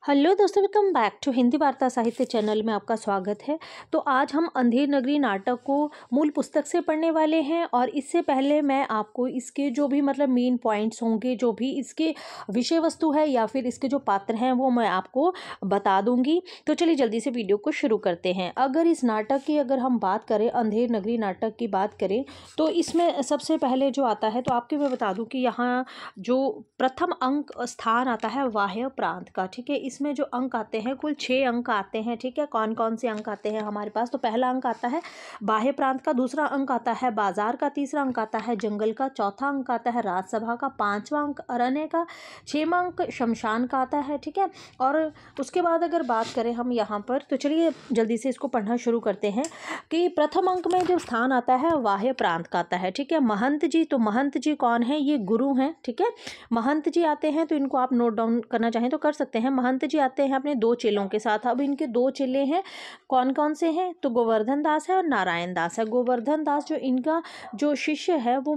Hello दोस्तों, welcome back to Hindi वार्ता साहित्य चैनल में आपका स्वागत है। तो आज हम अंधेर नगरी नाटक को मूल पुस्तक से पढ़ने वाले हैं और इससे पहले मैं आपको इसके जो भी मेन पॉइंट्स होंगे, जो भी इसके विषय वस्तु है या फिर इसके जो पात्र हैं वो मैं आपको बता दूंगी। तो चलिए जल्दी से वीडियो को शुरू करते हैं। अगर इस नाटक की हम बात करें, अंधेर नगरी नाटक की बात करें, तो इसमें सबसे पहले जो आता है, तो आपको मैं बता दूं कि यहाँ जो प्रथम अंक स्थान आता है बाह्य प्रांत का। ठीक है, इसमें जो अंक आते हैं कुल 6 अंक आते हैं। ठीक है, कौन कौन से अंक आते हैं हमारे पास? तो पहला अंक आता है बाह्य प्रांत का, दूसरा अंक आता है बाजार का, तीसरा अंक आता है जंगल का, चौथा अंक आता है राजसभा का, पांचवा अंक अरण्य का, छठवां अंक शमशान का आता है। ठीक है, और उसके बाद अगर बात करें हम यहाँ पर, तो चलिए जल्दी से इसको पढ़ना शुरू करते हैं कि प्रथम अंक में जो स्थान आता है बाह्य प्रांत का आता है। ठीक है, महंत जी। तो महंत जी कौन है? ये गुरु हैं। ठीक है, महंत जी आते हैं, तो इनको आप नोट डाउन करना चाहें तो कर सकते हैं। महंत जी आते हैं अपने 2 चेलों के साथ। अब इनके 2 चेले हैं, कौन कौन से हैं? तो गोवर्धन दास है और नारायण दास है। गोवर्धन दास जो इनका जो शिष्य है वो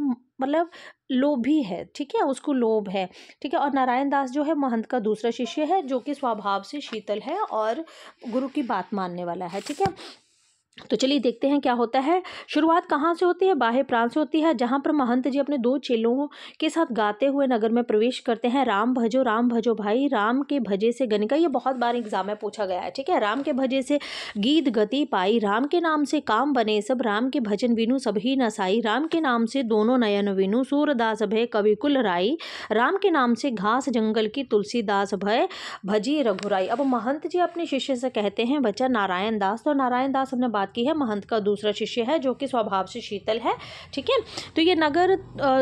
लोभी है। ठीक है, उसको लोभ है। ठीक है, और नारायण दास जो है महंत का दूसरा शिष्य है, जो कि स्वभाव से शीतल है और गुरु की बात मानने वाला है। ठीक है, तो चलिए देखते हैं क्या होता है। शुरुआत कहाँ से होती है? बाह्य प्रांत से होती है, जहाँ पर महंत जी अपने 2 चेलों के साथ गाते हुए नगर में प्रवेश करते हैं। राम भजो भाई, राम के भजे से गनिका। ये बहुत बार एग्जाम में पूछा गया है। ठीक है, राम के भजे से गीत गति पाई, राम के नाम से काम बने सब, राम के भजन विनु सभी नसाई, राम के नाम से दोनों नयन विनु, सूरदास भय कवि कुल राई, राम के नाम से घास जंगल की तुलसीदास भय भजी रघुराई। अब महंत जी अपने शिष्य से कहते हैं, बच्चा नारायण दास। तो नारायण दास हमने बात की है, महंत का दूसरा शिष्य है, जो कि स्वभाव से शीतल है। ठीक है, तो ये नगर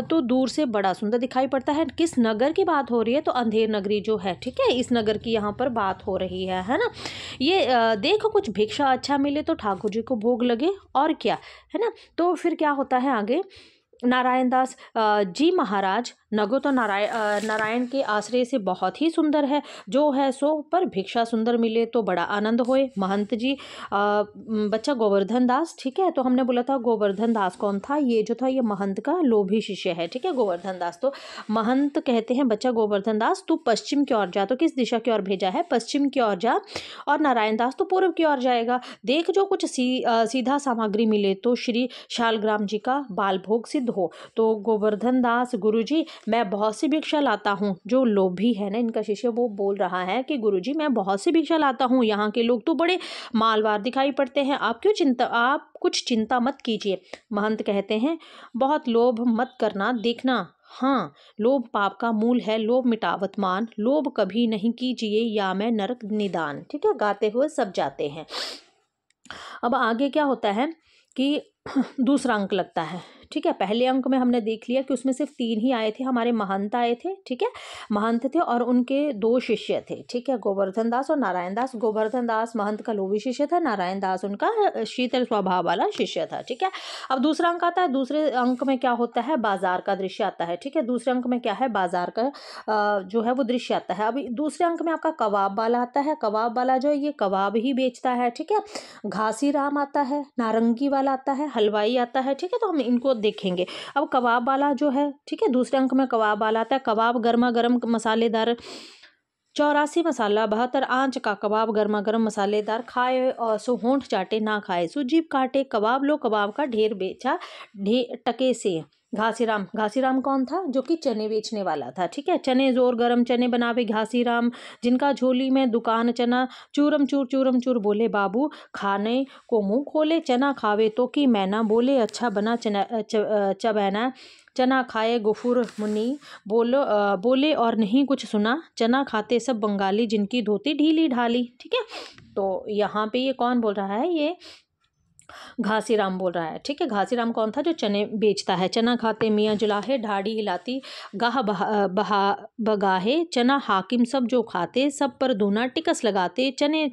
तो दूर से बड़ा सुंदर दिखाई पड़ता है। किस नगर की बात हो रही है? तो अंधेर नगरी जो है, ठीक है, इस नगर की यहाँ पर बात हो रही है ना। ये देखो कुछ भिक्षा अच्छा मिले तो ठाकुर जी को भोग लगे, और क्या है ना। तो फिर क्या होता है आगे? नारायण दास जी महाराज, नगो तो नारायण के आश्रय से बहुत ही सुंदर है, जो है सो पर भिक्षा सुंदर मिले तो बड़ा आनंद होए। महंत जी बच्चा गोवर्धन दास। ठीक है, तो हमने बोला था गोवर्धन दास कौन था? ये जो था ये महंत का लोभी शिष्य है। ठीक है, गोवर्धन दास। तो महंत कहते हैं, बच्चा गोवर्धन दास तू पश्चिम की ओर जा। तो किस दिशा की ओर भेजा है? पश्चिम की ओर जा। और नारायण दास तो पूर्व की ओर जाएगा। देख जो कुछ सीधा सामग्री मिले तो श्री शालग्राम जी का बाल भोग सिद्ध हो। तो गोवर्धन दास, गुरुजी मैं बहुत सी भिक्षा लाता हूँ। जो लोभी है ना इनका शिष्य, वो बोल रहा है कि गुरुजी मैं बहुत सी भिक्षा लाता हूँ, यहाँ के लोग तो बड़े मालवार दिखाई पड़ते हैं, आप कुछ चिंता मत कीजिए। महंत कहते हैं, बहुत लोभ मत करना, देखना हाँ लोभ पाप का मूल है, लोभ मिटावत मान, लोभ कभी नहीं कीजिए या मैं नरक निदान। ठीक है, गाते हुए सब जाते हैं। अब आगे क्या होता है कि दूसरा अंक लगता है। ठीक है, पहले अंक में हमने देख लिया कि उसमें सिर्फ 3 ही आए थे, हमारे महंत आए थे। ठीक है, महंत थे और उनके 2 शिष्य थे। ठीक है, गोवर्धन दास और नारायण दास। गोवर्धन दास महंत का लोभी शिष्य था, नारायण दास उनका शीतल स्वभाव वाला शिष्य था। ठीक है, अब दूसरा अंक आता है। दूसरे अंक में क्या होता है? बाजार का दृश्य आता है। ठीक है, दूसरे अंक में क्या है? बाजार का जो है वो दृश्य आता है। अभी दूसरे अंक में आपका कबाब वाला आता है। कबाब वाला जो है ये कबाब ही बेचता है। ठीक है, घासी राम आता है, नारंगी वाला आता है, हलवाई आता है। ठीक है, तो हम इनको देखेंगे। अब कबाब वाला जो है, ठीक है, दूसरे अंक में कबाब वाला आता है। कबाब गर्मा गर्म मसालेदार 84 मसाला 72 आंच का कबाब गर्मा गर्म मसालेदार, खाए और सो होंठ चाटे ना खाए सो जीभ काटे, कबाब लो कबाब का ढेर बेचा टके से। घासीराम कौन था? जो कि चने बेचने वाला था। ठीक है, चने जोर गरम चने बनावे घासीराम, जिनका झोली में दुकान चना, चूरम चूर बोले बाबू खाने को मुंह खोले, चना खावे तो कि मैना, बोले अच्छा बना चना चबैना, चना खाए गुफुर मुनि, बोले और नहीं कुछ सुना, चना खाते सब बंगाली, जिनकी धोती ढीली ढाली। ठीक है, तो यहाँ पे ये कौन बोल रहा है? ये घासीराम बोल रहा है। ठीक है, घासीराम कौन था? जो चने बेचता है। चना खाते मियाँ जुलाहे, ढाड़ी हिलाती गाह बगाहे, चना हाकिम सब जो खाते, सब पर दूना टिकस लगाते, चने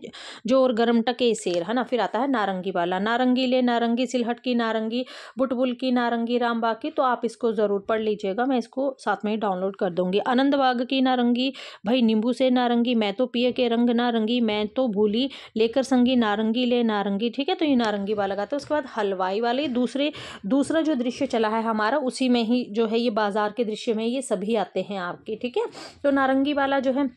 जोर गरम टके सेर। है ना। फिर आता है नारंगी वाला। नारंगी ले नारंगी, सिलहट की नारंगी, बुटबुल की नारंगी, रामबाग की। तो आप इसको ज़रूर पढ़ लीजिएगा, मैं इसको साथ में ही डाउनलोड कर दूंगी। आनंदबाग की नारंगी, भाई नींबू से नारंगी, मैं तो पिए के रंग नारंगी, मैं तो भूली लेकर संगी, नारंगी ले नारंगी। ठीक है, तो ये नारंगी वाला गाता है। उसके बाद हलवाई वाले दूसरा जो दृश्य चला है हमारा, उसी में ही जो है ये बाजार के दृश्य में ये सभी आते हैं आपके। ठीक है, तो नारंगी वाला जो है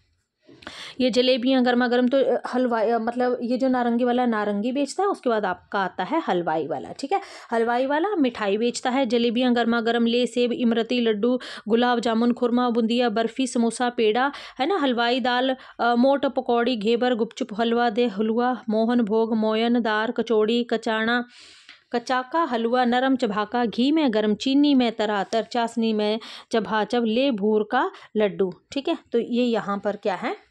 ये जलेबियाँ गर्मा गर्म, तो हलवाई मतलब ये जो नारंगी वाला नारंगी बेचता है, उसके बाद आपका आता है हलवाई वाला, ठीक है। हलवाई वाला मिठाई बेचता है, जलेबियाँ गर्मा गर्म, ले सेब, इमरती, लड्डू, गुलाब जामुन, खुरमा, बूंदिया, बर्फी, समोसा, पेड़ा, है ना। हलवाई दाल, मोट, पकौड़ी, घेबर, गुपचुप, हलवा दे, हलवा, मोहन भोग, मोयन दार, कचौड़ी, कचाना, कचाका, हलवा, नरम चबाका, घी में गरम, चीनी में तरातर, चाशनी में चबाचब, ले भूर का लड्डू, ठीक है। तो ये यहाँ पर क्या है,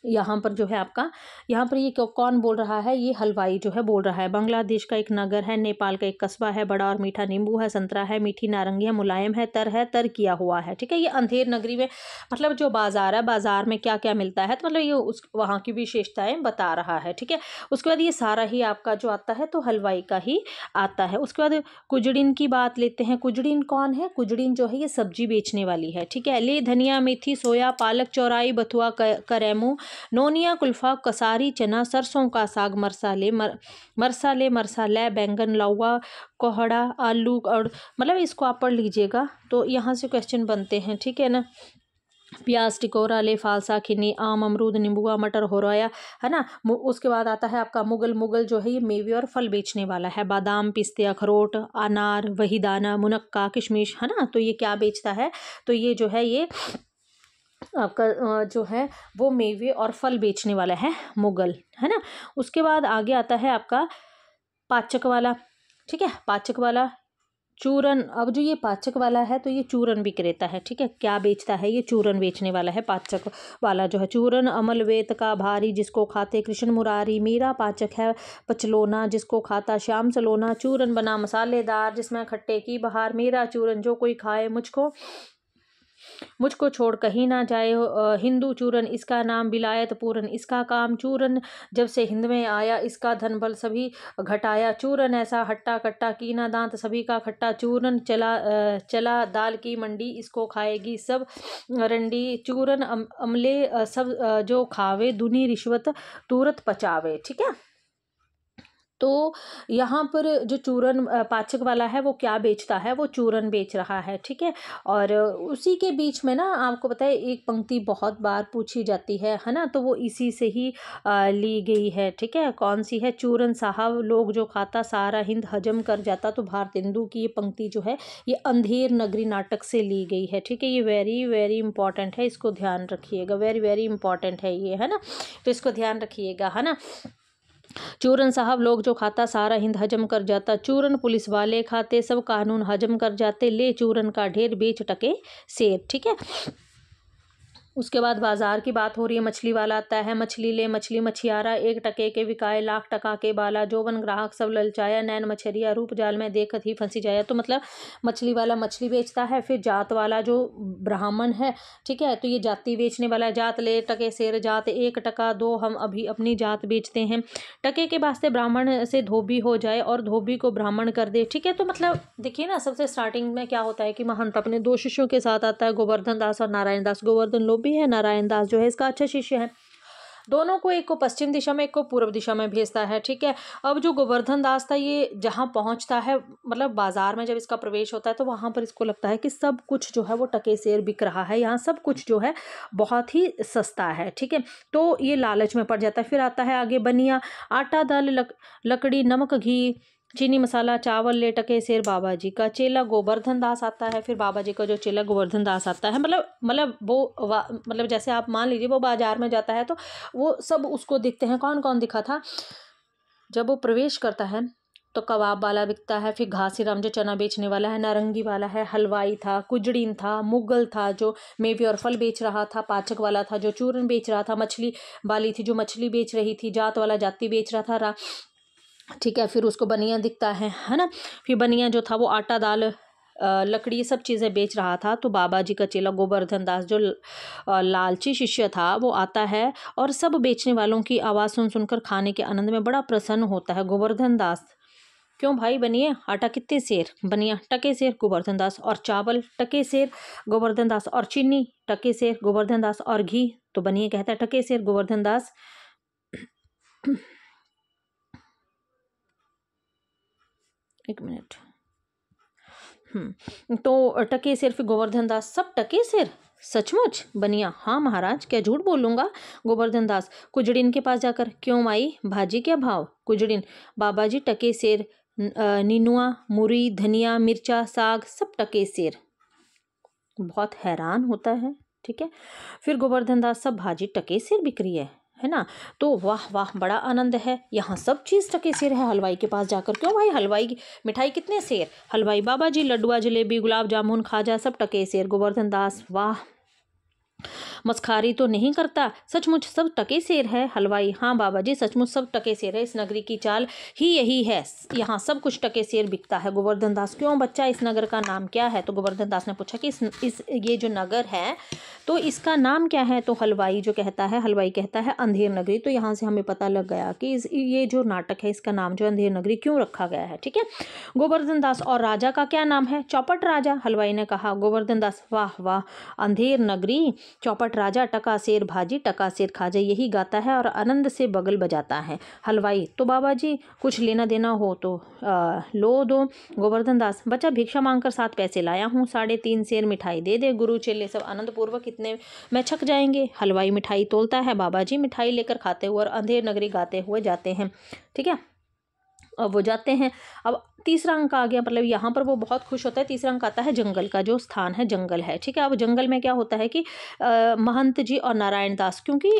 यहाँ पर जो है आपका, यहाँ पर ये कौन बोल रहा है, ये हलवाई जो है बोल रहा है। बांग्लादेश का एक नगर है, नेपाल का एक कस्बा है, बड़ा और मीठा नींबू है, संतरा है, मीठी नारंगी है, मुलायम है, तर किया हुआ है, ठीक है। ये अंधेर नगरी में मतलब जो बाजार है, बाजार में क्या क्या मिलता है, तो मतलब ये उस वहाँ की विशेषताएं बता रहा है, ठीक है। उसके बाद ये सारा ही आपका जो आता है तो हलवाई का ही आता है। उसके बाद कुजड़िन की बात लेते हैं। कुजड़िन कौन है, कुजड़िन जो है ये सब्जी बेचने वाली है, ठीक है। ले धनिया, मेथी, सोया, पालक, चौराई, बथुआ, करेमू, नोनिया, कुल्फा, कसारी, चना, सरसों का साग, मरसाले, बैंगन, लौवा, कोहड़ा, आलू, और मतलब इसको आप पढ़ लीजिएगा तो यहाँ से क्वेश्चन बनते हैं, ठीक है ना। प्याज, टिकोरा, ले, फालसा, खिन्नी, आम, अमरूद, नींबुआ, मटर, होराया, है ना। उसके बाद आता है आपका मुगल। मुगल जो है ये मेवे और फल बेचने वाला है। बादाम, पिस्ते, अखरोट, अनार, वहीदाना, मुनक्का, किशमिश, है ना। तो ये क्या बेचता है, तो ये जो है ये आपका जो है वो मेवे और फल बेचने वाला है मुगल, है ना। उसके बाद आगे आता है आपका पाचक वाला, ठीक है। पाचक वाला चूरन। अब जो ये पाचक वाला है तो ये चूरन विक्रेता है, ठीक है। क्या बेचता है, ये चूरन बेचने वाला है पाचक वाला जो है। चूरन अमल वेत का भारी, जिसको खाते कृष्ण मुरारी। मीरा पाचक है पचलोना, जिसको खाता श्याम सलोना। चूरन बना मसालेदार, जिसमें खट्टे की बहार। मेरा चूरन जो कोई खाए, मुझको छोड़ कहीं ना जाए। हिंदू चूरन इसका नाम, विलायत पूरन इसका काम। चूरन जब से हिंद में आया, इसका धन बल सभी घटाया। चूरन ऐसा हट्टा कट्टा, कीना दांत सभी का खट्टा। चूरन चला दाल की मंडी, इसको खाएगी सब रंडी। चूरन अमले सब जो खावे, दुनी रिश्वत तुरत पचावे, ठीक है। तो यहाँ पर जो चूरन पाचक वाला है वो क्या बेचता है, वो चूरन बेच रहा है, ठीक है। और उसी के बीच में ना आपको पता है एक पंक्ति बहुत बार पूछी जाती है ना। तो वो इसी से ही ली गई है, ठीक है। कौन सी है, चूरन साहब लोग जो खाता, सारा हिंद हजम कर जाता। तो भारतेंदु की ये पंक्ति जो है ये अंधेर नगरी नाटक से ली गई है, ठीक है। ये वेरी वेरी इंपॉर्टेंट है, इसको ध्यान रखिएगा, वेरी वेरी इंपॉर्टेंट है ये, है ना। तो इसको ध्यान रखिएगा, है ना। चूरन साहब लोग जो खाता, सारा हिंद हजम कर जाता। चूरन पुलिस वाले खाते, सब कानून हजम कर जाते। ले चूरन का ढेर, बेच टके सेब, ठीक है। उसके बाद बाजार की बात हो रही है। मछली वाला आता है। मछली ले मछली मछियारा, 1 टके के विकाए, लाख टका के बाला। जोबन ग्राहक सब ललचाया, नैन मछरिया, रूप जाल में देखत ही फंसी जाया। तो मतलब मछली वाला मछली बेचता है। फिर जात वाला जो ब्राह्मण है, ठीक है, तो ये जाति बेचने वाला है। जात ले टके शेर, जात 1 टका दो, हम अभी अपनी जात बेचते हैं। टके के वास्ते ब्राह्मण से धोबी हो जाए और धोबी को ब्राह्मण कर दे, ठीक है। तो मतलब देखिए ना, सबसे स्टार्टिंग में क्या होता है कि महंत अपने 2 शिष्यों के साथ आता है, गोवर्धन दास और नारायण दास। गोवर्धन लोभी है, नारायण दास जो है इसका अच्छा शिष्य है। दोनों को, एक को पश्चिम दिशा में, एक को पूर्व दिशा में भेजता है, ठीक है। अब जो गोवर्धन दास था ये जहाँ पहुँचता है, मतलब बाजार में जब इसका प्रवेश होता है तो वहाँ पर इसको लगता है कि सब कुछ जो है वो टके सेर बिक रहा है, यहाँ सब कुछ जो है बहुत ही सस्ता है, ठीक है। तो ये लालच में पड़ जाता है। फिर आता है आगे बनिया, आटा दाल लकड़ी नमक घी चीनी मसाला चावल ले टके सेर। बाबा जी का चेला गोवर्धन दास आता है। फिर बाबा जी का जो चेला गोवर्धन दास आता है, मतलब वो मतलब जैसे आप मान लीजिए वो बाजार में जाता है तो वो सब उसको दिखते हैं। कौन कौन दिखा था, जब वो प्रवेश करता है तो कबाब वाला बिकता है। फिर घासीराम जो चना बेचने वाला है, नारंगी वाला है, हलवाई था, कुजड़ीन था, मुगल था जो मेवे और फल बेच रहा था, पाचक वाला था जो चूरन बेच रहा था, मछली वाली थी जो मछली बेच रही थी, जात वाला जाति बेच रहा था, ठीक है। फिर उसको बनिया दिखता है ना। फिर बनिया जो था वो आटा दाल लकड़ी ये सब चीज़ें बेच रहा था। तो बाबा जी का चेला गोवर्धन दास जो लालची शिष्य था वो आता है और सब बेचने वालों की आवाज़ सुन सुनकर खाने के आनंद में बड़ा प्रसन्न होता है। गोवर्धन दास, क्यों भाई बनिए, आटा कितने सेर, बनिया टके सेर, गोवर्धन दास। और चावल टके सेर, गोवर्धन दास। और चीनी टके सेर, गोवर्धन दास। और घी, तो बनिए कहता है टके सेर, गोवर्धन दास। एक मिनट। तो टके सिर, फिर गोवर्धन दास, सब टके सिर, सचमुच? बनिया, हाँ महाराज, क्या झूठ बोलूंगा? गोवर्धन दास कुजड़िन के पास जाकर, क्यों माई, भाजी क्या भाव? कुजड़िन, बाबा जी टके सेर, नीनुआ, मूरी, धनिया, मिर्चा, साग सब टके सेर। बहुत हैरान होता है। ठीक है, फिर गोवर्धन दास, सब भाजी टके सेर बिक रही है ना? तो वाह वाह, बड़ा आनंद है, यहाँ सब चीज़ टके सेर है। हलवाई के पास जाकर, क्यों भाई हलवाई की मिठाई कितने सेर? हलवाई, बाबा जी लड्डुआ, जलेबी, गुलाब जामुन, खाजा सब टके सेर। गोवर्धन दास, वाह, मस्खारी तो नहीं करता, सचमुच सब टके सेर है? हलवाई, हाँ बाबा जी, सचमुच सब टके सेर है, इस नगरी की चाल ही यही है, यहाँ सब कुछ टके सेर बिकता है। गोवर्धन दास, क्यों बच्चा, इस नगर का नाम क्या है? तो गोवर्धन दास ने पूछा कि इस ये जो नगर है तो इसका नाम क्या है? तो हलवाई कहता है अंधेर नगरी। तो यहाँ से हमें पता लग गया कि ये जो नाटक है इसका नाम जो अंधेर नगरी क्यों रखा गया है। ठीक है, गोवर्धन दास, और राजा का क्या नाम है? चौपट राजा, हलवाई ने कहा। गोवर्धन दास, वाह वाह, अंधेर नगरी, चौपट राजा, टका सेर भाजी, टका सेर खाजा, यही गाता है और आनंद से बगल बजाता है। हलवाई, तो बाबा जी कुछ लेना देना हो तो लो दो। गोवर्धन दास, बच्चा भिक्षा मांगकर 7 पैसे लाया हूँ, 3.5 सेर मिठाई दे दे। गुरु चेले सब आनंद पूर्वक इतने में छक जाएंगे। हलवाई मिठाई तोलता है, बाबा जी मिठाई लेकर खाते हुए और अंधेर नगरी गाते हुए जाते हैं। ठीक है, अब वो जाते हैं। अब तीसरा अंक आ गया, मतलब यहाँ पर वो बहुत खुश होता है। तीसरा अंक आता है जंगल का, जो स्थान है जंगल है। ठीक है, अब जंगल में क्या होता है कि महंत जी और नारायण दास, क्योंकि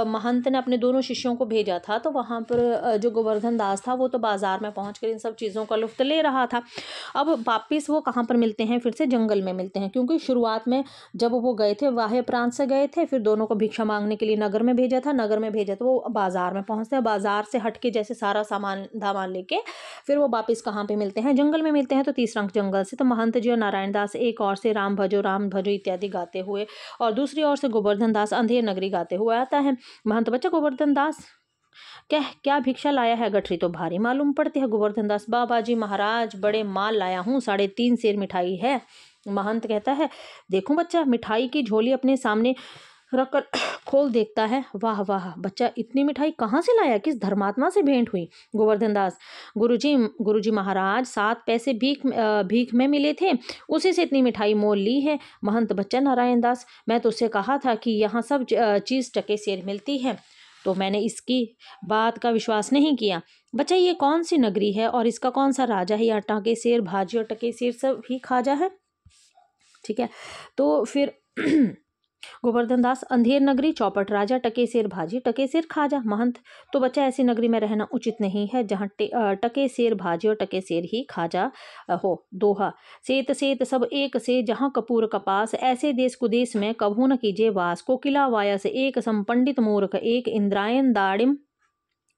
महंत ने अपने दोनों शिष्यों को भेजा था, तो वहाँ पर जो गोवर्धन दास था वो तो बाजार में पहुँचकर इन सब चीज़ों का लुत्फ ले रहा था। अब वापिस वो कहाँ पर मिलते हैं? फिर से जंगल में मिलते हैं, क्योंकि शुरुआत में जब वो गए थे वाह्य प्रांत से गए थे, फिर दोनों को भिक्षा मांगने के लिए नगर में भेजा था, नगर में भेजा तो वो बाजार में पहुँचते हैं, बाजार से हट के जैसे सारा सामान धामान लेके फिर वो वापिस कहाँ पे मिलते हैं? जंगल में मिलते हैं। तो तीसरा अंक जंगल से। तो महंत जी और नारायण दास एक ओर से राम भजो इत्यादि गाते हुए और दूसरी ओर से गोवर्धन दास अंधेर नगरी गाते हुए आता है। महंत, बच्चा गोवर्धन दास क्या क्या भिक्षा लाया है? गठरी तो भारी मालूम पड़ती है। गोवर्धन दास, बाबा जी महाराज बड़े माल लाया हूँ, 3.5 सेर मिठाई है। महंत कहता है, देखूं बच्चा, मिठाई की झोली अपने सामने रखकर खोल देखता है। वाह वाह बच्चा, इतनी मिठाई कहाँ से लाया? किस धर्मात्मा से भेंट हुई? गोवर्धन दास, गुरुजी महाराज 7 पैसे भीख में मिले थे, उसी से इतनी मिठाई मोल ली है। महंत, बच्चा नारायण दास, मैं तो उससे कहा था कि यहाँ सब चीज़ टके सेर मिलती है, तो मैंने इसकी बात का विश्वास नहीं किया। बच्चा, ये कौन सी नगरी है और इसका कौन सा राजा है? यहाँ टके सेर भाजी और टके सेर सब ही खाजा है। ठीक है, तो फिर गोवर्धन दास, अंधेर नगरी, चौपट राजा, टके सेर भाजी, टके सेर खाजा। महंत, तो बच्चा ऐसी नगरी में रहना उचित नहीं है जहाँ टके सेर भाजी और टके सेर ही खाजा हो। दोहा, सेत सेत सब एक से जहाँ कपूर कपास, ऐसे देश कुदेश में कभू न कीजिए वास। कोकिला वायस एक सम पंडित मूर्ख, एक इंद्रायण दाड़िम।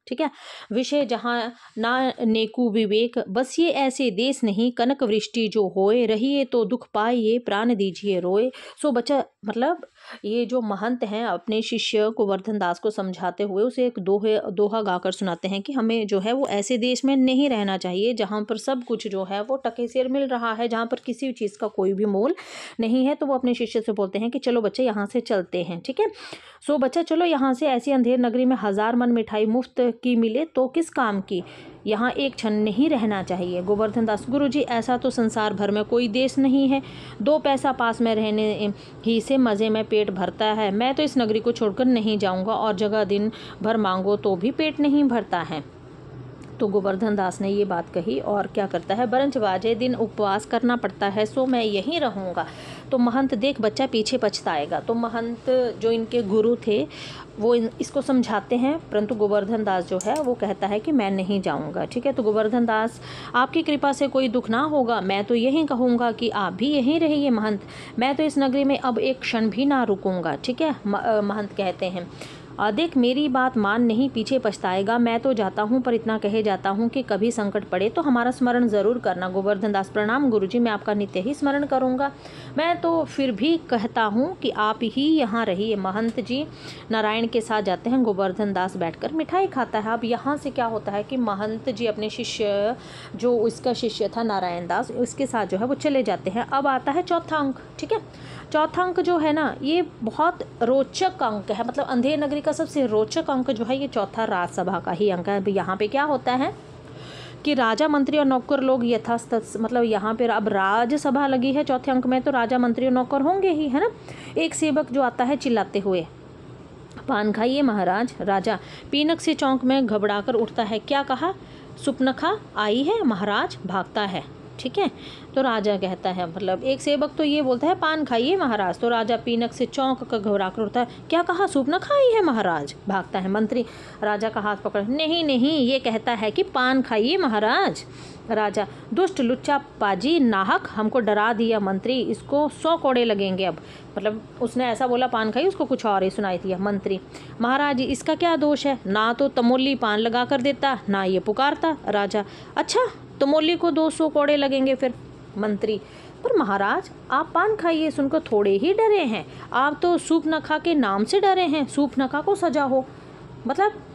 ठीक है, विषय जहाँ ना नेकू विवेक, बस ये ऐसे देश नहीं, कनक वृष्टि जो होए, रहिए तो दुख पाइए, प्राण दीजिए रोए। सो बच्चा, मतलब ये जो महंत हैं अपने शिष्य गोवर्धन दास को समझाते हुए उसे एक दोहा गाकर सुनाते हैं कि हमें जो है वो ऐसे देश में नहीं रहना चाहिए जहाँ पर सब कुछ जो है वो टके सेर मिल रहा है, जहाँ पर किसी चीज़ का कोई भी मोल नहीं है। तो वो अपने शिष्य से बोलते हैं कि चलो बच्चे यहाँ से चलते हैं। ठीक है, सो बच्चा चलो यहाँ से, ऐसी अंधेर नगरी में 1000 मन मिठाई मुफ्त की मिले तो किस काम की, यहाँ एक क्षण नहीं रहना चाहिए। गोवर्धन दास, गुरुजी ऐसा तो संसार भर में कोई देश नहीं है, 2 पैसा पास में रहने ही से मज़े में पेट भरता है। मैं तो इस नगरी को छोड़कर नहीं जाऊँगा, और जगह दिन भर मांगो तो भी पेट नहीं भरता है। तो गोवर्धन दास ने ये बात कही और क्या करता है, बरंच बाजे दिन उपवास करना पड़ता है, सो मैं यहीं रहूँगा। तो महंत, देख बच्चा पीछे पछताएगा। तो महंत जो इनके गुरु थे वो इसको समझाते हैं, परंतु गोवर्धन दास जो है वो कहता है कि मैं नहीं जाऊंगा। ठीक है, तो गोवर्धन दास, आपकी कृपा से कोई दुख ना होगा, मैं तो यही कहूँगा कि आप भी यहीं रहिए महंत, मैं तो इस नगरी में अब एक क्षण भी ना रुकूंगा। ठीक है, महंत कहते हैं, देख मेरी बात मान, नहीं पीछे पछताएगा, मैं तो जाता हूँ, पर इतना कहे जाता हूँ कि कभी संकट पड़े तो हमारा स्मरण ज़रूर करना। गोवर्धन दास, प्रणाम गुरुजी, मैं आपका नित्य ही स्मरण करूँगा। मैं तो फिर भी कहता हूँ कि आप ही यहाँ रहिए। महंत जी नारायण के साथ जाते हैं, गोवर्धन दास बैठकर मिठाई खाता है। अब यहाँ से क्या होता है कि महंत जी अपने शिष्य, जो उसका शिष्य था नारायण दास, उसके साथ जो है वो चले जाते हैं। अब आता है चौथा अंक। ठीक है, चौथा अंक जो है ना ये बहुत रोचक अंक है, मतलब अंधेर नगरी का सबसे रोचक अंक जो है ये चौथा राजसभा का ही अंक है। यहाँ पे क्या होता है कि राजा मंत्री और नौकर लोग यथास्थित, मतलब यहाँ पर अब राजसभा लगी है चौथे अंक में, तो राजा मंत्री और नौकर होंगे ही, है ना। एक सेवक जो आता है चिल्लाते हुए, पान खाइए महाराज। राजा पीनक से चौंक में घबराकर उठता है, क्या कहा? सुपनखा आई है महाराज, भागता है। ठीक है, तो राजा कहता है, मतलब एक सेवक तो ये बोलता है पान खाइए महाराज, तो राजा पीनक से चौंक कर घबराकर उठता है, क्या कहा? सुपनखा आई है महाराज, भागता है। मंत्री राजा का हाथ पकड़, नहीं नहीं, ये कहता है कि पान खाइए महाराज। राजा दुष्ट लुच्चा पाजी, नाहक हमको डरा दिया मंत्री, इसको 100 कोड़े लगेंगे अब। मतलब उसने ऐसा बोला पान खाई, उसको कुछ और ही सुनाई दिया। मंत्री महाराज इसका क्या दोष है? ना तो तमोली पान लगा कर देता, ना ये पुकारता। राजा अच्छा, तमोली को 200 कोड़े लगेंगे फिर। मंत्री पर महाराज आप पान खाइए सुनकर थोड़े ही डरे हैं, आप तो सूपनखा के नाम से डरे हैं, सूपनखा को सजा हो। मतलब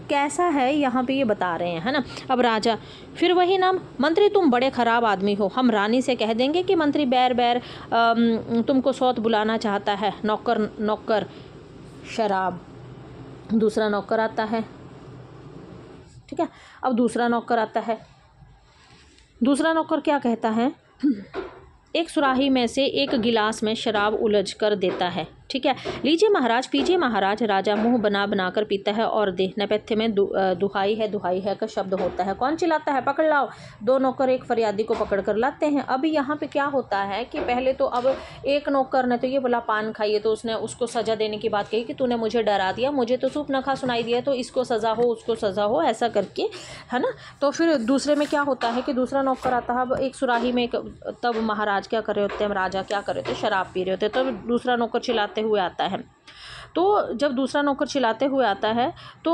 कैसा है यहाँ पे ये बता रहे हैं, है ना। अब राजा फिर वही नाम, मंत्री तुम बड़े खराब आदमी हो, हम रानी से कह देंगे कि मंत्री बैर बैर तुमको सौत बुलाना चाहता है। नौकर शराब। दूसरा नौकर आता है, ठीक है। अब दूसरा नौकर आता है, दूसरा नौकर क्या कहता है? एक सुराही में से एक गिलास में शराब उलझ कर देता है, ठीक है। लीजिए महाराज, पीजिए महाराज। राजा मुंह बना कर पीता है और देह नेपथ्य में दुहाई है का शब्द होता है। कौन चिल्लाता है? पकड़ लाओ। 2 नौकर एक फरियादी को पकड़ कर लाते हैं। अब यहाँ पे क्या होता है कि पहले तो अब एक नौकर ने तो ये बोला पान खाइए, तो उसने उसको सजा देने की बात कही कि तूने मुझे डरा दिया, मुझे तो सूपनखा सुनाई दिया, तो इसको सजा हो, उसको सजा हो, ऐसा करके, है ना। तो फिर दूसरे में क्या होता है कि दूसरा नौकर आता है। अब एक सुराही में तब महाराज क्या कर रहे होते हैं, राजा क्या कर रहे होते, शराब पी रहे होते, तब दूसरा नौकर चिल्लाते हुए आता है। तो जब दूसरा नौकर चिल्लाते हुए आता है तो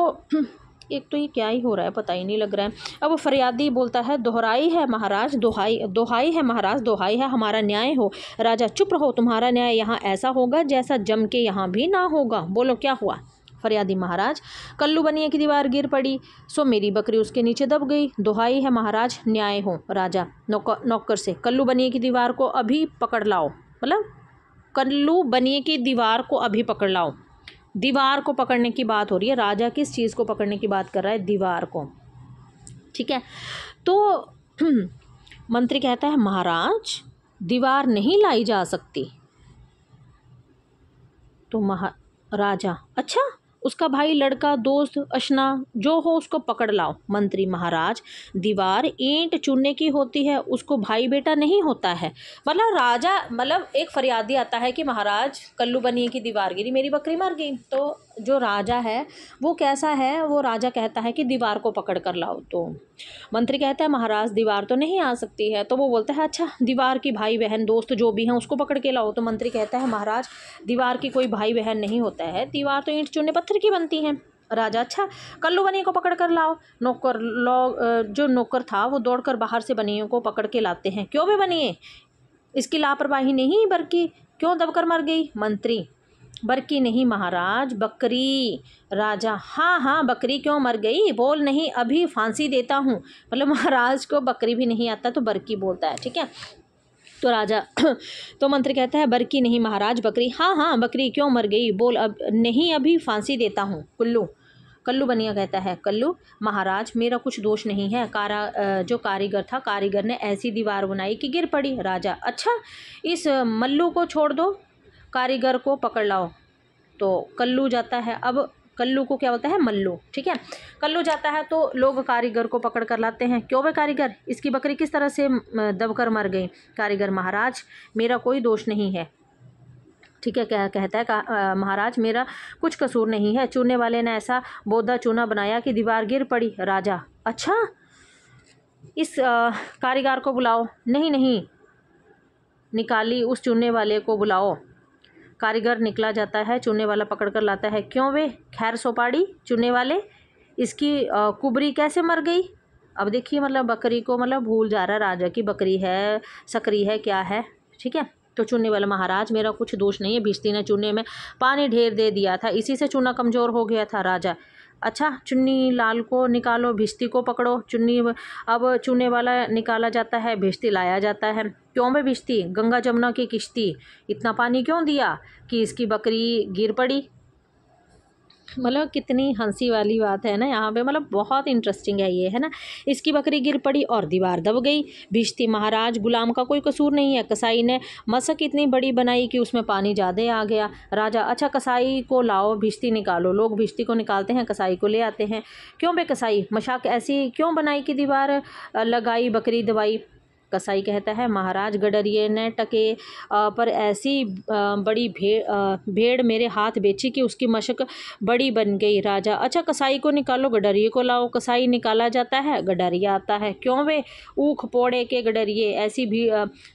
एक तो ये क्या ही हो रहा है पता ही नहीं लग रहा है। अब फरियादी बोलता है, दोहराई है महाराज, दोहाई है महाराज, दोहाई है, हमारा न्याय हो। राजा चुप रहो, तुम्हारा न्याय यहाँ ऐसा होगा जैसा जम के यहाँ भी ना होगा। बोलो क्या हुआ? फरियादी महाराज कल्लू बनिए की दीवार गिर पड़ी, सो मेरी बकरी उसके नीचे दब गई। दोहाई है महाराज, न्याय हो। राजा नौकर से, कल्लू बनिए की दीवार को अभी पकड़ लाओ। मतलब कल्लू बनिए की दीवार को अभी पकड़ लाओ। दीवार को पकड़ने की बात हो रही है। राजा किस चीज़ को पकड़ने की बात कर रहा है? दीवार को, ठीक है। तो मंत्री कहता है, महाराज दीवार नहीं लाई जा सकती। तो राजा अच्छा, उसका भाई, लड़का, दोस्त, अशना जो हो उसको पकड़ लाओ। मंत्री महाराज दीवार ईंट चुनने की होती है, उसको भाई बेटा नहीं होता है। मतलब एक फरियादी आता है कि महाराज कल्लू बनिए की दीवार गिरी, मेरी बकरी मर गई। तो जो राजा है वो कैसा है, वो राजा कहता है कि दीवार को पकड़ कर लाओ। तो मंत्री कहता है, महाराज दीवार तो नहीं आ सकती है। तो वो बोलता है, अच्छा दीवार की भाई बहन दोस्त जो भी हैं उसको पकड़ के लाओ। तो मंत्री कहता है, महाराज दीवार की कोई भाई बहन नहीं होता है, दीवार तो ईंट चूने पत्थर की बनती है। राजा अच्छा, कल्लू बनिए को पकड़ कर लाओ। जो नौकर था वो दौड़कर बाहर से बनिए को पकड़ के लाते हैं। क्यों बे बनिए, इसकी लापरवाही नहीं बरकी, क्यों दबकर मर गई? मंत्री बरकी नहीं महाराज, बकरी। राजा हाँ बकरी क्यों मर गई, बोल नहीं अभी फांसी देता हूँ। मतलब महाराज को बकरी भी नहीं आता तो बरकी बोलता है, ठीक है। तो राजा तो मंत्री कहता है, बरकी नहीं महाराज, बकरी। हाँ बकरी क्यों मर गई, बोल अब नहीं अभी फांसी देता हूँ। कल्लू बनिया कहता है, कल्लू महाराज मेरा कुछ दोष नहीं है, जो कारीगर था, कारीगर ने ऐसी दीवार बनाई कि गिर पड़ी। राजा अच्छा, इस मल्लू को छोड़ दो, कारीगर को पकड़ लाओ। तो कल्लू जाता है, अब कल्लू को क्या बोलता है? मल्लू, ठीक है। कल्लू जाता है तो लोग कारीगर को पकड़ कर लाते हैं। क्यों बे कारीगर, इसकी बकरी किस तरह से दबकर मर गई? कारीगर महाराज मेरा कोई दोष नहीं है, ठीक है। क्या कहता है? महाराज मेरा कुछ कसूर नहीं है, चूने वाले ने ऐसा बोधा चूना बनाया कि दीवार गिर पड़ी। राजा अच्छा, इस कारीगर को बुलाओ। नहीं निकाली, उस चूने वाले को बुलाओ। कारीगर निकला जाता है, चूने वाला पकड़ कर लाता है। क्यों वे खैर सोपाड़ी, चूने वाले इसकी कुबरी कैसे मर गई? अब देखिए मतलब बकरी को मतलब भूल जा रहा है, राजा की बकरी है, सकरी है, क्या है, ठीक है। तो चूने वाला महाराज मेरा कुछ दोष नहीं है, भिश्ती ने चूने में पानी ढेर दे दिया था, इसी से चूना कमज़ोर हो गया था। राजा अच्छा, चुन्नी लाल को निकालो, भिश्ती को पकड़ो। अब चूने वाला निकाला जाता है, भिश्ती लाया जाता है। क्यों में भिश्ती, गंगा जमुना की किश्ती, इतना पानी क्यों दिया कि इसकी बकरी गिर पड़ी? मतलब कितनी हंसी वाली बात है ना यहाँ पे, मतलब बहुत इंटरेस्टिंग है ये, है ना। इसकी बकरी गिर पड़ी और दीवार दब गई। भिश्ती महाराज, गुलाम का कोई कसूर नहीं है, कसाई ने मशक इतनी बड़ी बनाई कि उसमें पानी ज़्यादा आ गया। राजा, अच्छा कसाई को लाओ, भिश्ती निकालो। लोग भिश्ती को निकालते हैं, कसाई को ले आते हैं। क्यों बे कसाई, मशाक ऐसी क्यों बनाई कि दीवार लगाई, बकरी दबाई। कसाई कहता है, महाराज गडरिये ने टके पर ऐसी बड़ी भेड़ मेरे हाथ बेची कि उसकी मशक बड़ी बन गई। राजा, अच्छा कसाई को निकालो, गडरिये को लाओ। कसाई निकाला जाता है, गडरिया आता है। क्यों वे ऊख पोड़े के गडरिये, ऐसी भी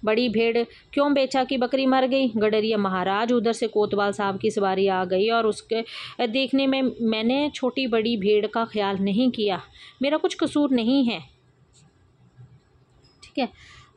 बड़ी भेड़ क्यों बेचा कि बकरी मर गई। गडरिया, महाराज उधर से कोतवाल साहब की सवारी आ गई और उसके देखने में मैंने छोटी बड़ी भेड़ का ख्याल नहीं किया, मेरा कुछ कसूर नहीं है। ठीक है,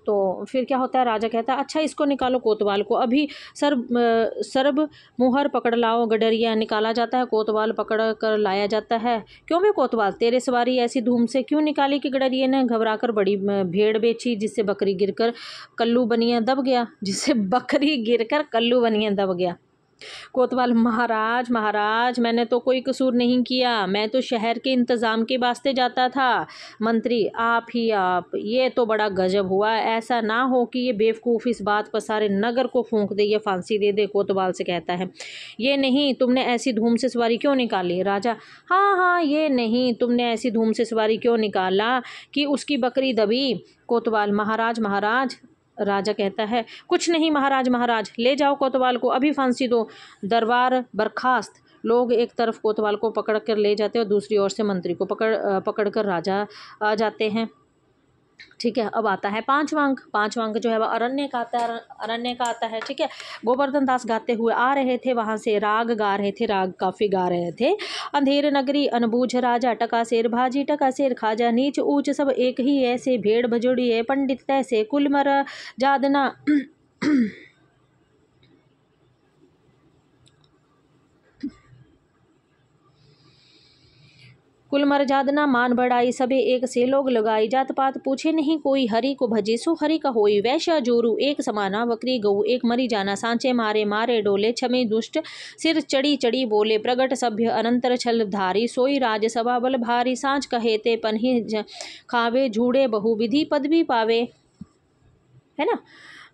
तो फिर क्या होता है, राजा कहता है, अच्छा इसको निकालो, कोतवाल को अभी सरब मुहर पकड़ लाओ। गडरिया निकाला जाता है, कोतवाल पकड़ कर लाया जाता है। क्यों बे कोतवाल, तेरे सवारी ऐसी धूम से क्यों निकाली कि गडरिये ने घबराकर बड़ी भेड़ बेची, जिससे बकरी गिरकर कल्लू बनिया दब गया। जिससे बकरी गिरकर कल्लू बनिया दब गया। कोतवाल, महाराज महाराज मैंने तो कोई कसूर नहीं किया, मैं तो शहर के इंतज़ाम के वास्ते जाता था। मंत्री, आप ही आप, ये तो बड़ा गजब हुआ, ऐसा ना हो कि ये बेवकूफ़ इस बात पर सारे नगर को फूंक दे या फांसी दे दे। कोतवाल से कहता है, ये नहीं, तुमने ऐसी धूम से सवारी क्यों निकाली। राजा, हाँ हाँ, ये नहीं, तुमने ऐसी धूम से सवारी क्यों निकाला कि उसकी बकरी दबी। कोतवाल, महाराज महाराज। राजा कहता है, कुछ नहीं महाराज महाराज, ले जाओ कोतवाल को, अभी फांसी दो। दरबार बर्खास्त। लोग एक तरफ कोतवाल को पकड़ कर ले जाते हैं और दूसरी ओर से मंत्री को पकड़ कर राजा आ जाते हैं। ठीक है, अब आता है पांचवा अंक। पांचवा अंक जो है वह अरण्य का आता है, अरण्य का आता है। ठीक है, गोवर्धन दास गाते हुए आ रहे थे, वहाँ से राग गा रहे थे, राग काफ़ी गा रहे थे। अंधेर नगरी अनबूझ राजा, टकासेर भाजी टकासेर खाजा, नीच ऊंच सब एक ही ऐसे, भेड़ भजोड़िए पंडित तैसे, कुलमर जादना कुल मर्यादना मान बढ़ाई, सबे एक से लोग लगाई, जात पात पूछे नहीं कोई, हरि को भजे सो हरि का होई। वैश्या जोरू एक समाना, बकरी गऊ एक मरी जाना, सांचे मारे मारे डोले, छमे दुष्ट सिर चढ़ी चढ़ी बोले, प्रगट सभ्य अनंतर छल धारी, सोई राजसभा बल भारी, सांच कहे ते पन्ही खावे, झूड़े बहुविधि पदवी पावे। है ना,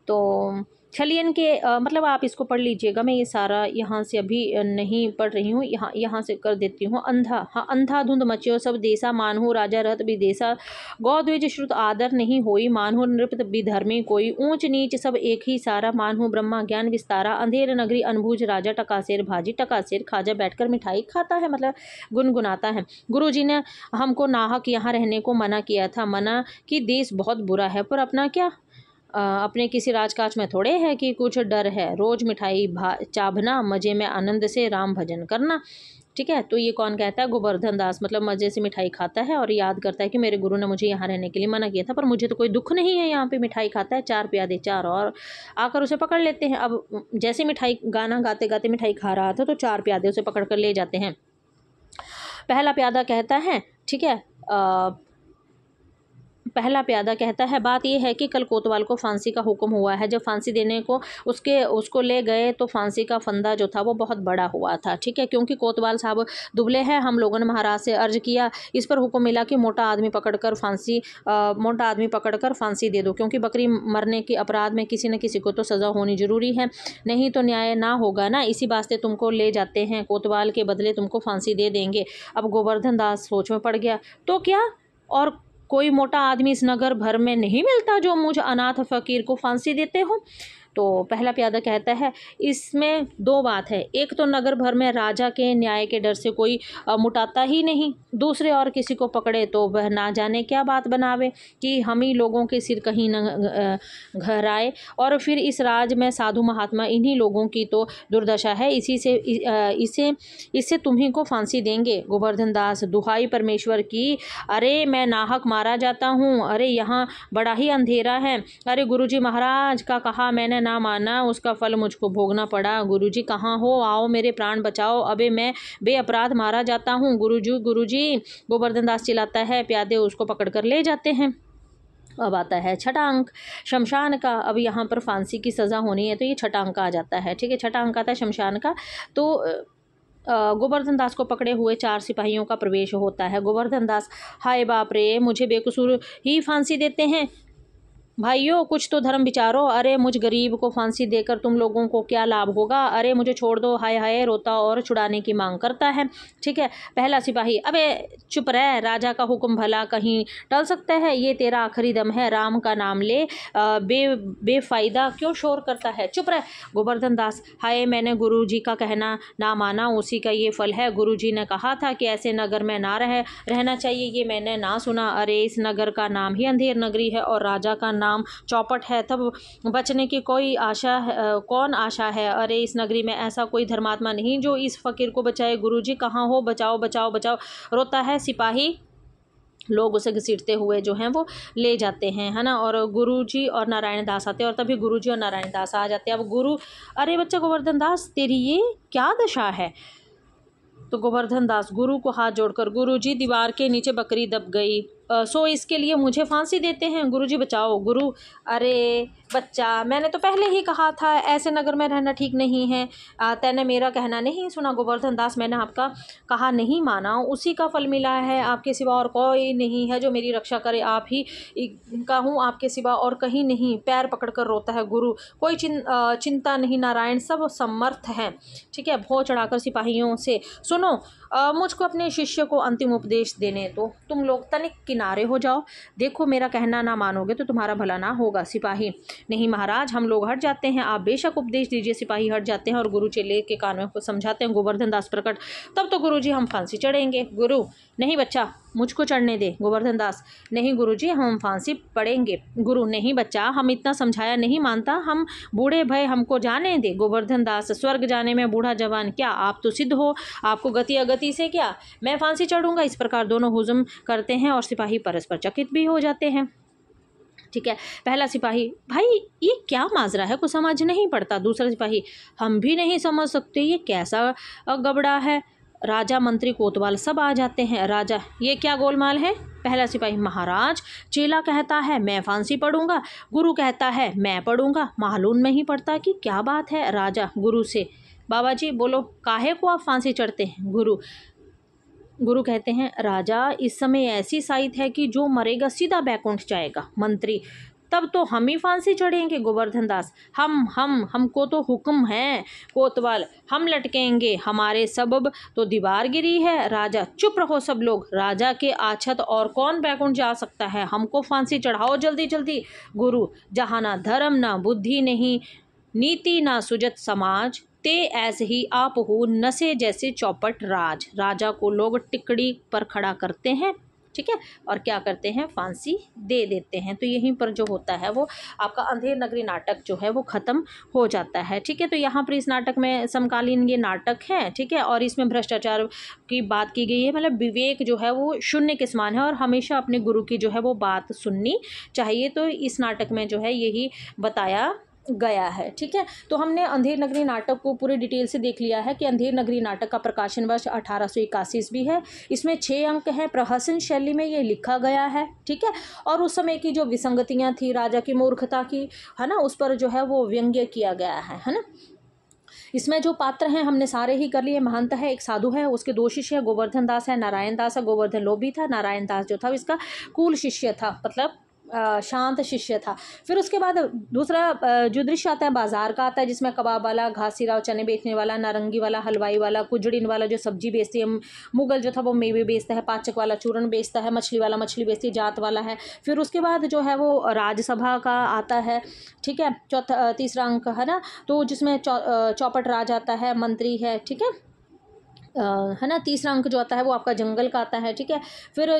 तो छलियन के मतलब आप इसको पढ़ लीजिएगा, मैं ये सारा यहाँ से अभी नहीं पढ़ रही हूँ, यहाँ से कर देती हूँ। अंधा, हाँ, अंधा धुंध मच्यो सब देसा, मानहु राजा रहत विदेशा, गौद्विज श्रुत आदर नहीं होई, मानहु नृपत विधर्मी कोई, ऊंच नीच सब एक ही सारा, मानहु ब्रह्मा ज्ञान विस्तारा, अंधेर नगरी अनबूझ राजा, टकासेर भाजी टकासेर खाजा, बैठकर मिठाई खाता है, मतलब गुनगुनाता है। गुरुजी ने हमको नाहक यहाँ रहने को मना किया था, मना कि देश बहुत बुरा है, पर अपना क्या, अपने किसी राजकाज में थोड़े है कि कुछ डर है, रोज मिठाई चाभना, मजे में आनंद से राम भजन करना। ठीक है, तो ये कौन कहता है, गोवर्धन दास, मतलब मजे से मिठाई खाता है और याद करता है कि मेरे गुरु ने मुझे यहाँ रहने के लिए मना किया था, पर मुझे तो कोई दुख नहीं है, यहाँ पे मिठाई खाता है। चार प्यादे चार और आकर उसे पकड़ लेते हैं। अब जैसे मिठाई गाना गाते गाते मिठाई खा रहा था, तो चार प्यादे उसे पकड़ कर ले जाते हैं। पहला प्यादा कहता है, ठीक है, पहला प्यादा कहता है, बात यह है कि कल कोतवाल को फांसी का हुक्म हुआ है। जब फांसी देने को उसको ले गए तो फांसी का फंदा जो था वो बहुत बड़ा हुआ था। ठीक है, क्योंकि कोतवाल साहब दुबले हैं, हम लोगों ने महाराज से अर्ज किया, इस पर हुक्म मिला कि मोटा आदमी पकड़कर फांसी दे दो, क्योंकि बकरी मरने के अपराध में किसी न किसी को तो सज़ा होनी जरूरी है, नहीं तो न्याय ना होगा ना, इसी वास्ते तुमको ले जाते हैं, कोतवाल के बदले तुमको फांसी दे देंगे। अब गोवर्धन दास सोच में पड़ गया, तो क्या और कोई मोटा आदमी इस नगर भर में नहीं मिलता जो मुझ अनाथ फकीर को फांसी देते हो। तो पहला प्यादा कहता है, इसमें दो बात है, एक तो नगर भर में राजा के न्याय के डर से कोई मुटाता ही नहीं, दूसरे और किसी को पकड़े तो वह ना जाने क्या बात बनावे कि हम ही लोगों के सिर कहीं न घराए, और फिर इस राज में साधु महात्मा इन्हीं लोगों की तो दुर्दशा है, इससे तुम्ही को फांसी देंगे। गोवर्धन दास, दुहाई परमेश्वर की, अरे मैं नाहक मारा जाता हूँ, अरे यहाँ बड़ा ही अंधेरा है, अरे गुरुजी महाराज का कहा मैंने ना माना, उसका फल मुझको भोगना पड़ा। गुरुजी कहाँ हो, आओ मेरे प्राण बचाओ, अबे मैं बेअपराध मारा जाता हूँ, गुरुजी गुरुजी। गोवर्धन दास चिल्लाता है, प्यादे उसको पकड़कर ले जाते हैं। अब आता है छठा अंक, शमशान का। अब यहाँ पर फांसी की सज़ा होनी है, तो ये छठा अंक आ जाता है। ठीक है, छठा अंक आता है शमशान का। तो गोवर्धन दास को पकड़े हुए 4 सिपाहियों का प्रवेश होता है। गोवर्धन दास, हाय बाप रे, मुझे बेकसूर ही फांसी देते हैं। भाइयों कुछ तो धर्म विचारो। अरे मुझ गरीब को फांसी देकर तुम लोगों को क्या लाभ होगा? अरे मुझे छोड़ दो। हाय हाय, रोता और छुड़ाने की मांग करता है। ठीक है। पहला सिपाही, अबे चुप रह, राजा का हुक्म भला कहीं टल सकता है? ये तेरा आखिरी दम है, राम का नाम ले। बेफायदा क्यों शोर करता है? चुप रह। गोवर्धन दास, हाय मैंने गुरु जी का कहना ना माना, उसी का ये फल है। गुरु जी ने कहा था कि ऐसे नगर में ना रहना चाहिए, ये मैंने ना सुना। अरे इस नगर का नाम ही अंधेर नगरी है और राजा का नाम चौपट है, तब बचने की कोई आशा है? कौन आशा है? अरे इस नगरी में ऐसा कोई धर्मात्मा नहीं जो इस फकीर को बचाए। गुरुजी कहाँ हो? बचाओ बचाओ बचाओ, रोता है सिपाही। लोग उसे घसीटते हुए जो हैं वो ले जाते हैं, है ना। और गुरुजी और नारायण दास आते हैं और तभी गुरुजी और नारायण दास आ जाते हैं। अब गुरु, अरे बच्चा गोवर्धन दास, तेरी ये क्या दशा है? तो गोवर्धन दास गुरु को हाथ जोड़कर, गुरुजी दीवार के नीचे बकरी दब गई, सो इसके लिए मुझे फांसी देते हैं। गुरुजी बचाओ। गुरु, अरे बच्चा, मैंने तो पहले ही कहा था ऐसे नगर में रहना ठीक नहीं है। तैने मेरा कहना नहीं सुना। गोवर्धन दास, मैंने आपका कहा नहीं माना, उसी का फल मिला है। आपके सिवा और कोई नहीं है जो मेरी रक्षा करे, आप ही का हूँ, आपके सिवा और कहीं नहीं। पैर पकड़कर रोता है गुरु, कोई चिंता नहीं नारायण, सब समर्थ हैं। ठीक है। भौं चढ़ाकर सिपाहियों से, सुनो, मुझको अपने शिष्य को अंतिम उपदेश देने दो। तुम लोग तनिक किनारे हो जाओ। देखो मेरा कहना ना मानोगे तो तुम्हारा भला ना होगा। सिपाही, नहीं महाराज, हम लोग हट जाते हैं, आप बेशक उपदेश दीजिए। सिपाही हट जाते हैं और गुरु चेले के कान में समझाते हैं। गोवर्धन दास प्रकट, तब तो गुरुजी हम फांसी चढ़ेंगे। गुरु, नहीं बच्चा, मुझको चढ़ने दे। गोवर्धन दास, नहीं गुरुजी, हम फांसी पड़ेंगे। गुरु, नहीं बच्चा, हम इतना समझाया नहीं मानता, हम बूढ़े भय, हमको जाने दे। गोवर्धन दास, स्वर्ग जाने में बूढ़ा जवान क्या? आप तो सिद्ध हो, आपको गति अगति से क्या? मैं फांसी चढ़ूंगा? इस प्रकार दोनों हुज्म करते हैं और सिपाही परस्पर चकित भी हो जाते हैं। ठीक है। पहला सिपाही, भाई ये क्या माजरा है, कुछ समझ नहीं पड़ता। दूसरा सिपाही, हम भी नहीं समझ सकते, ये कैसा गबड़ा है। राजा मंत्री कोतवाल सब आ जाते हैं। राजा, ये क्या गोलमाल है? पहला सिपाही, महाराज चेला कहता है मैं फांसी पढ़ूंगा, गुरु कहता है मैं पढ़ूंगा, मालूम नहीं पड़ता कि क्या बात है। राजा गुरु से, बाबा जी बोलो, काहे को आप फांसी चढ़ते हैं? गुरु कहते हैं, राजा इस समय ऐसी साइत है कि जो मरेगा सीधा बैकुंठ जाएगा। मंत्री, तब तो हम ही फांसी चढ़ेंगे। गोवर्धन दास, हमको तो हुक्म है। कोतवाल, हम लटकेंगे, हमारे सबब तो दीवार गिरी है। राजा, चुप रहो सब लोग, राजा के आछत और कौन बैकुंठ जा सकता है, हमको फांसी चढ़ाओ जल्दी जल्दी। गुरु, जहाँ ना धर्म ना बुद्धि नहीं, नीति ना सुजत समाज, ते ऐसे ही आप हो नशे जैसे चौपट राज। राजा को लोग टिकड़ी पर खड़ा करते हैं, ठीक है, और क्या करते हैं, फांसी दे देते हैं। तो यहीं पर जो होता है वो आपका अंधेर नगरी नाटक जो है वो ख़त्म हो जाता है। ठीक है। तो यहाँ पर इस नाटक में समकालीन ये नाटक है, ठीक है, और इसमें भ्रष्टाचार की बात की गई है। मतलब विवेक जो है वो शून्य के समान है और हमेशा अपने गुरु की जो है वो बात सुननी चाहिए। तो इस नाटक में जो है यही बताया गया है। ठीक है। तो हमने अंधेर नगरी नाटक को पूरी डिटेल से देख लिया है कि अंधेर नगरी नाटक का प्रकाशन वर्ष 1881 भी है। इसमें 6 अंक हैं, प्रहसन शैली में ये लिखा गया है। ठीक है। और उस समय की जो विसंगतियां थी, राजा की मूर्खता की, है ना, उस पर जो है वो व्यंग्य किया गया है ना। इसमें जो पात्र हैं हमने सारे ही कर लिए। महंत है, एक साधु है, उसके 2 शिष्य है, गोवर्धन दास है, नारायण दास है। गोवर्धन लोभी था, नारायण दास जो था इसका कूल शिष्य था, मतलब शांत शिष्य था। फिर उसके बाद दूसरा जो दृश्य आता है बाजार का आता है, जिसमें कबाब वाला, घासी राव चने बेचने वाला, नारंगी वाला, हलवाई वाला, कुजड़िन वाला जो सब्जी बेचती है, मुगल जो था वो मेवे बेचता है, पाचक वाला चूरन बेचता है, मछली वाला मछली बेचती है, जात वाला है। फिर उसके बाद जो है वो राज्यसभा का आता है। ठीक है। तीसरा अंक है ना, तो जिसमें चौपट राज आता है, मंत्री है। ठीक है, है ना। तीसरा अंक जो आता है वो आपका जंगल का आता है। ठीक है। फिर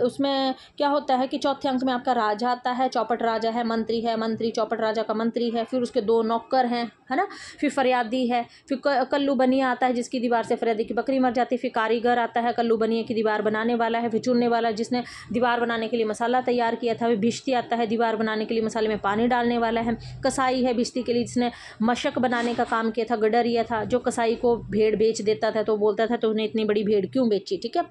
उसमें क्या होता है कि चौथे अंक में आपका राजा आता है, चौपट राजा है, मंत्री है, मंत्री चौपट राजा का मंत्री है। फिर उसके 2 नौकर हैं, है ना। फिर फरियादी है, फिर कल्लू बनिया आता है जिसकी दीवार से फरियादी की बकरी मर जाती है। फिर कारीगर आता है, कल्लू बनिया की दीवार बनाने वाला है। फिर चुनने वाला जिसने दीवार बनाने के लिए मसाला तैयार किया था। फिर भिश्ती आता है, दीवार बनाने के लिए मसाले में पानी डालने वाला है। कसाई है भिश्ती के लिए, जिसने मशक बनाने का काम किया था। गडरिया था जो कसाई को भेड़ बेच देता था, तो बोलता था तो उन्हें इतनी बड़ी भेड़ क्यों बेची। ठीक है।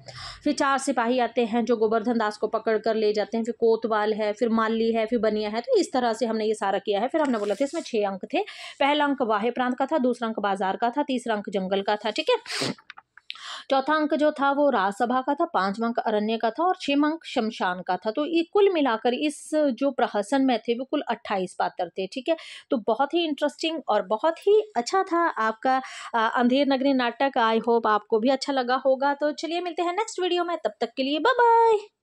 फिर 4 सिपाही आते हैं जो गोवर्धन दास को पकड़ कर ले जाते हैं। फिर कोतवाल है, फिर माली है, फिर बनिया है। तो इस तरह से हमने ये सारा किया है। फिर हमने बोला था इसमें 6 अंक थे। पहला अंक वाहे प्रांत का था, दूसरा अंक बाजार का था, तीसरा अंक जंगल का था। ठीक है। चौथा अंक जो था वो राजसभा का था, 5वां अंक अरण्य का था और 6वां अंक शमशान का था। तो ये कुल मिलाकर इस जो प्रहसन में थे वो कुल 28 पात्र थे, ठीक है। तो बहुत ही इंटरेस्टिंग और बहुत ही अच्छा था आपका अंधेर नगरी नाटक। आई होप आपको भी अच्छा लगा होगा। तो चलिए मिलते हैं नेक्स्ट वीडियो में, तब तक के लिए बाय बाय।